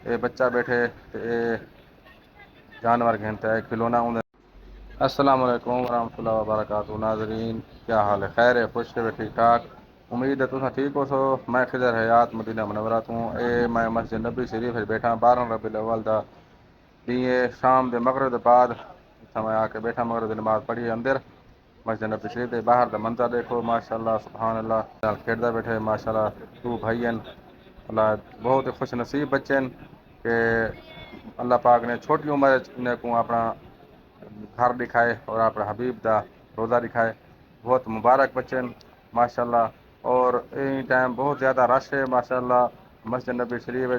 یہ بچہ بیٹھے تو یہ جانور گھنتا ہے کھلونا انہیں۔ السلام علیکم ورحمۃ اللہ وبرکاتہ ناظرین، کیا حال ہے؟ خیر ہے؟ خوش ہے؟ ٹھیک ٹھاک؟ امید ہے تم ٹھیک ہو سو۔ میں خضر حیات مدینہ منورہ ہوں۔ میں مسجد نبی شریف بیٹھا 12 ربیع الاول دا دیے شام دے مغرب دے بعد میں آ کے بیٹھا، مغرب دی نماز پڑھی اندر مسجد نبی شریف دے باہر دا منظر دیکھو، ماشاءاللہ سبحان اللہ، کھیڈدا بیٹھے ماشاءاللہ دو بھائی ہیں، اللہ بہت ہی خوش نصیب بچے ہیں کہ اللہ پاک نے چھوٹی عمر نے کو اپنا گھر دکھائے اور اپنا حبیب دا روزہ دکھائے، بہت مبارک بچے ہیں ماشاءاللہ۔ اور این ٹائم بہت زیادہ رش ہے ماشاءاللہ مسجد نبی شریف۔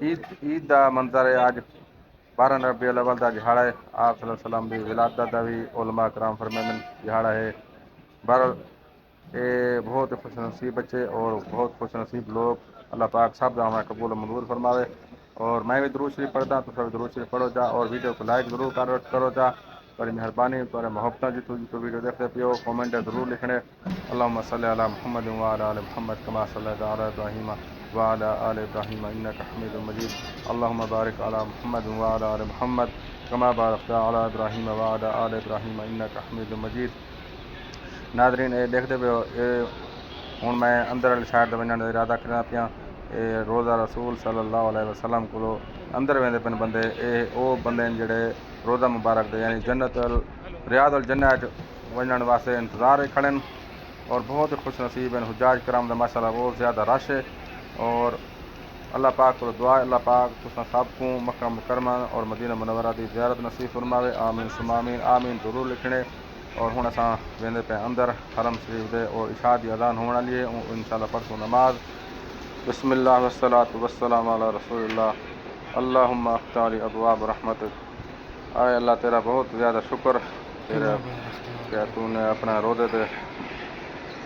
عید دا منظر ہے، آج 12 ربیع الاول دا دہاڑا ہے، آپ صلی اللہ علیہ وسلم دی ولادت دا بھی علماء کرام فرمائیں دہاڑا ہے۔ یہ بہت خوش نصیب بچے اور بہت خوش نصیب لوگ، اللہ پاک سب کا ہمیں قبول و منظور فرماوے۔ اور میں بھی درود شریف پڑھتا ہوں، تو سب درود شریف پڑھو جا اور ویڈیو کو لائک ضرور کرو جا، بڑی مہربانی، بڑے محبت جتو ویڈیو دیکھتے پیو کامنٹ ضرور لکھنے۔ اللہم صلی علی محمد وعلی آل محمد کما صلیت علی ابراہیم وعلی آل ابراہیم انک حمید مجید، اللہم بارک علی محمد وعلی آل محمد کما بارکت علی ابراہیم وعلی آل ابراہیم انک حمید مجید۔ ناظرین یہ دیکھتے پے ہوں میں اندر والی سائڈ ونجن کا ارادہ کرنا پیا۔ روزہ رسول صلی اللہ علیہ وسلم کو اندر ویندے پن بندے، وہ بندے جڑے روزہ مبارک دے یعنی جنت ریاض الجنہ ونجن واسطے انتظار کھڑے ہیں اور بہت خوش نصیب ہیں۔ حجاج کرام دا ماشاءاللہ بہت زیادہ رش ہے اور اللہ پاک کو دعا ہے اللہ پاک تساں سب کو مکہ مکرمہ اور مدینہ منورہ دی زیارت نصیب فرماوے، آمین ثم آمین، آمین ضرور لکھنے۔ اور ہن اساں ویندے پے اندر حرم شریف دے اور عشاء دی اذان ہون والی ہے، انشاءاللہ پڑھسوں نماز۔ بسم اللہ والصلاۃ والسلام علی رسول اللہ، اللہم افتح لی ابواب رحمتک۔ اے اللہ تیرا بہت زیادہ شکر تیرا کہ تو نے اپنا روزے دے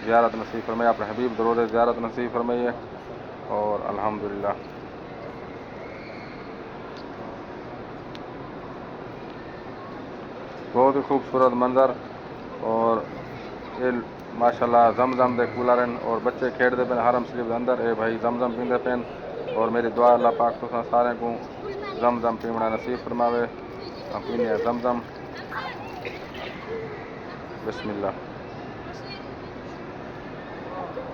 زیارت نصیب فرمائی، اپنے حبیب دے روزے زیارت نصیب فرمائی ہے اور الحمدللہ۔ بہت ہی خوبصورت منظر اور یہ ماشاءاللہ زمزم دے کولر ہیں اور بچے کھیڈتے پے حرم شریف دے اندر، اے بھائی زمزم پیندے پین اور میری دعا اللہ پاک تساں سارے کو زمزم پیونا نصیب فرماوے۔ ہم پینے ہیں زمزم، بسم اللہ۔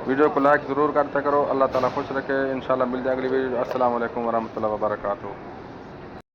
ویڈیو کو لائک ضرور کرتے کرو، اللہ تعالیٰ خوش رکھے، انشاءاللہ مل جائے اگلی ویڈیو۔ السلام علیکم ورحمۃ اللہ وبرکاتہ۔